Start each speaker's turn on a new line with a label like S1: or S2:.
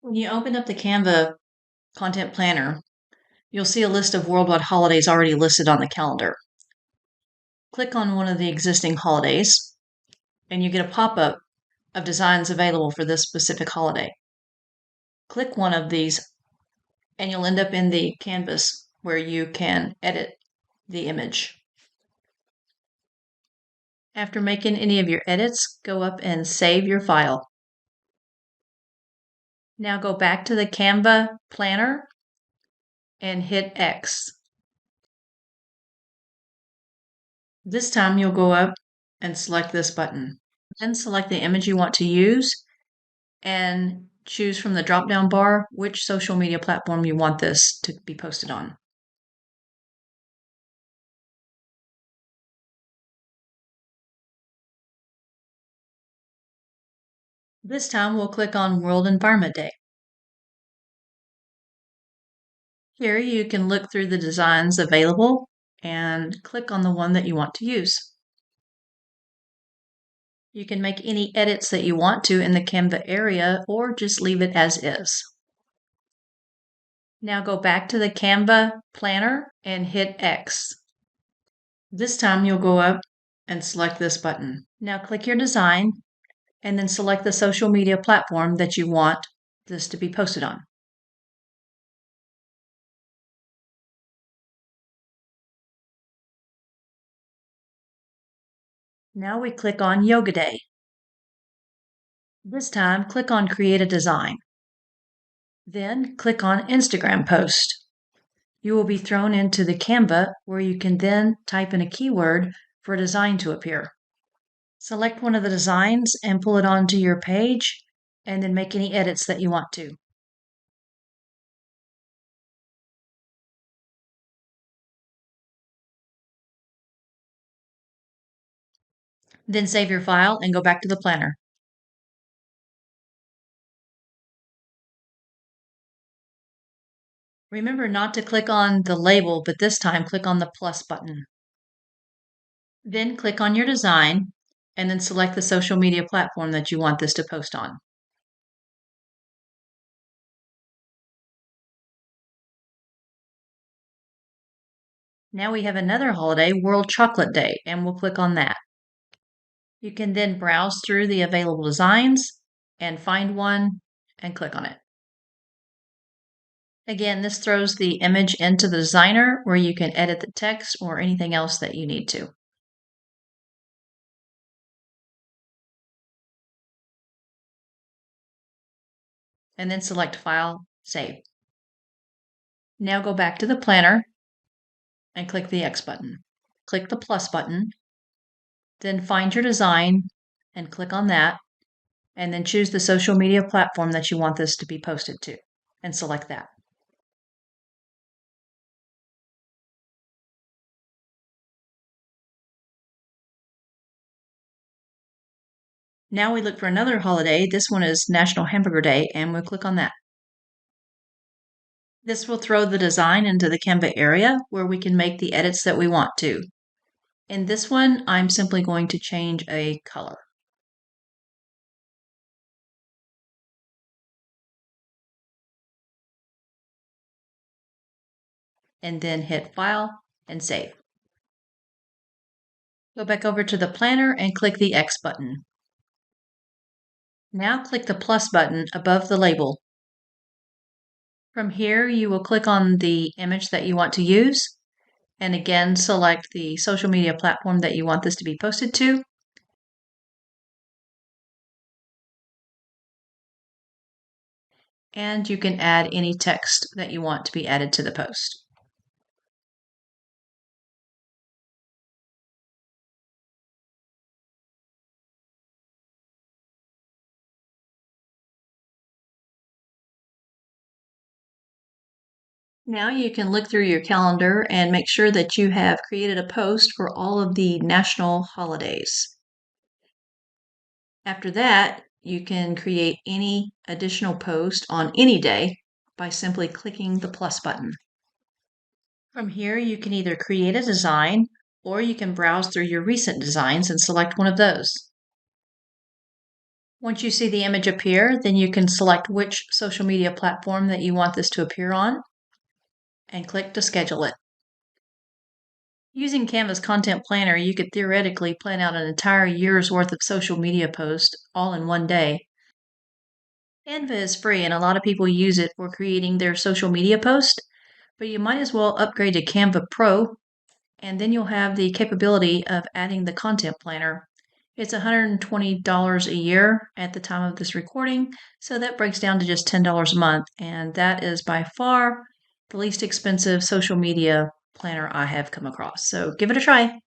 S1: When you open up the Canva content planner, you'll see a list of worldwide holidays already listed on the calendar. Click on one of the existing holidays, and you get a pop-up of designs available for this specific holiday. Click one of these, and you'll end up in the canvas where you can edit the image. After making any of your edits, go up and save your file. Now go back to the Canva planner and hit X. This time you'll go up and select this button. Then select the image you want to use and choose from the drop-down bar which social media platform you want this to be posted on. This time we'll click on World Environment Day. Here you can look through the designs available and click on the one that you want to use. You can make any edits that you want to in the Canva area or just leave it as is. Now go back to the Canva planner and hit X. This time you'll go up and select this button. Now click your design and then select the social media platform that you want this to be posted on. Now we click on Yoga Day. This time, click on Create a Design. Then click on Instagram Post. You will be thrown into the Canva where you can then type in a keyword for a design to appear. Select one of the designs and pull it onto your page and then make any edits that you want to. Then save your file and go back to the planner. Remember not to click on the label, but this time click on the plus button. Then click on your design and then select the social media platform that you want this to post on. Now we have another holiday, World Chocolate Day, and we'll click on that. You can then browse through the available designs and find one and click on it. Again, this throws the image into the designer where you can edit the text or anything else that you need to. And then select File, Save. Now go back to the planner and click the X button. Click the plus button, then find your design and click on that, and then choose the social media platform that you want this to be posted to and select that. Now we look for another holiday. This one is National Hamburger Day, and we'll click on that. This will throw the design into the Canva area where we can make the edits that we want to. In this one, I'm simply going to change a color. And then hit File and Save. Go back over to the planner and click the X button. Now click the plus button above the label. From here, you will click on the image that you want to use, and again, select the social media platform that you want this to be posted to. And you can add any text that you want to be added to the post. Now you can look through your calendar and make sure that you have created a post for all of the national holidays. After that, you can create any additional post on any day by simply clicking the plus button. From here, you can either create a design or you can browse through your recent designs and select one of those. Once you see the image appear, then you can select which social media platform that you want this to appear on and click to schedule it. Using Canva's content planner, you could theoretically plan out an entire year's worth of social media posts all in one day. Canva is free and a lot of people use it for creating their social media posts, but you might as well upgrade to Canva Pro and then you'll have the capability of adding the content planner. It's $120 a year at the time of this recording, so that breaks down to just $10 a month, and that is by far the least expensive social media planner I have come across. So give it a try.